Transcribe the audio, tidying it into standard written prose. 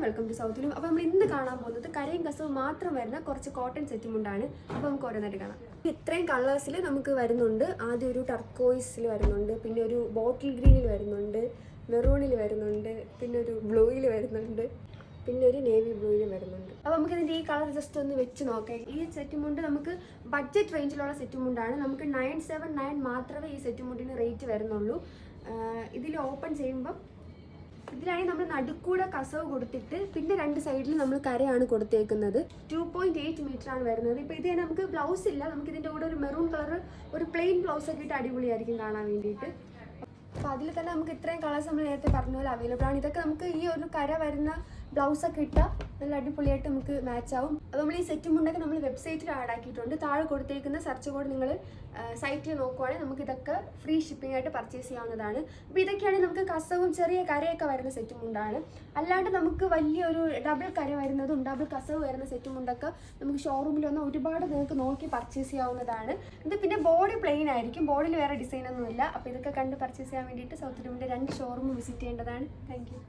Welcome to സൗത്തിലും. അപ്പോൾ നമ്മൾ ഇന്ന് കാണാൻ പോകുന്നത് കരയും കസവും മാത്രം വരുന്ന കുറച്ച് കോട്ടൺ സെറ്റ് മുണ്ടാണ്. അപ്പോൾ നമുക്ക് ഓരോന്നായിട്ട് കാണാം. ഇത്രയും കളേഴ്സിൽ നമുക്ക് വരുന്നുണ്ട്. ആദ്യം ഒരു ടർക്കോയിസിൽ വരുന്നുണ്ട്, പിന്നെ ഒരു ബോട്ടിൽ ഗ്രീനിൽ വരുന്നുണ്ട്, മെറൂണിൽ വരുന്നുണ്ട്, പിന്നെ ഒരു ബ്ലൂയിൽ വരുന്നുണ്ട്, പിന്നെ ഒരു നേവി ബ്ലൂയിൽ വരുന്നുണ്ട്. അപ്പോൾ നമുക്ക് ഇതിൻ്റെ ഈ കളർ ജസ്റ്റ് ഒന്ന് വെച്ച് നോക്കാം. ഈ സെറ്റ് മുണ്ട് നമുക്ക് ബഡ്ജറ്റ് റേഞ്ചിലുള്ള സെറ്റ് മുണ്ടാണ്. നമുക്ക് 979 മാത്രമേ ഈ സെറ്റ് മുണ്ടിന് റേറ്റ് വരുന്നുള്ളൂ. ഇതിൽ ഓപ്പൺ ചെയ്യുമ്പം ഇതിലാണെങ്കിൽ നമ്മൾ നടുക്കൂടെ കസവ് കൊടുത്തിട്ട് പിന്നെ രണ്ട് സൈഡിൽ നമ്മൾ കരയാണ് കൊടുത്തേക്കുന്നത്. 2.8 മീറ്ററാണ് വരുന്നത്. ഇപ്പോൾ ഇത് നമുക്ക് ബ്ലൗസ് ഇല്ല, നമുക്ക് ഇതിൻ്റെ കൂടെ ഒരു മെറൂൺ കളർ ഒരു പ്ലെയിൻ ബ്ലൗസൊക്കെ ഇട്ട് അടിപൊളിയായിരിക്കും കാണാൻ വേണ്ടിയിട്ട്. അപ്പോൾ അതിൽ തന്നെ നമുക്ക് ഇത്രയും കളേഴ്സ് നമ്മൾ നേരത്തെ പറഞ്ഞ പോലെ അവൈലബിൾ ആണ്. ഇതൊക്കെ നമുക്ക് ഈ ഒരു കര വരുന്ന ബ്ലൗസൊക്കെ ഇട്ടാൽ നല്ല അടിപൊളിയായിട്ട് നമുക്ക് മാച്ച് ആവും. അപ്പോൾ നമ്മൾ ഈ സെറ്റ് മുണ്ടൊക്കെ നമ്മൾ വെബ്സൈറ്റിൽ ആഡ് ആക്കിയിട്ടുണ്ട്. താഴെ കൊടുത്തേക്കുന്ന സെർച്ച് കോഡ് നിങ്ങൾ സൈറ്റിൽ നോക്കുവാണെങ്കിൽ നമുക്ക് ഇതൊക്കെ ഫ്രീ ഷിപ്പിംഗ് ആയിട്ട് പർച്ചേസ് ചെയ്യാവുന്നതാണ്. അപ്പോൾ ഇതൊക്കെയാണെങ്കിൽ നമുക്ക് കസവും ചെറിയ കരയൊക്കെ വരുന്ന സെറ്റ് മുണ്ടാണ്. അല്ലാണ്ട് നമുക്ക് വലിയൊരു ഡബിൾ കര വരുന്നതും ഡബിൾ കസവ് വരുന്ന സെറ്റ് മുണ്ടൊക്കെ നമുക്ക് ഷോറൂമിൽ വന്ന് ഒരുപാട് നിങ്ങൾക്ക് നോക്കി പർച്ചേസ് ചെയ്യാവുന്നതാണ്. ഇത് പിന്നെ ബോഡി പ്ലെയിൻ ആയിരിക്കും, ബോഡിയിൽ വേറെ ഡിസൈനൊന്നുമില്ല. അപ്പോൾ ഇതൊക്കെ കണ്ട് പർച്ചേസ് ചെയ്യാൻ വേണ്ടിയിട്ട് സൗത്ത് ലുലുവിൻ്റെ 2 ഷോറൂം വിസിറ്റ് ചെയ്യേണ്ടതാണ്. Thank you.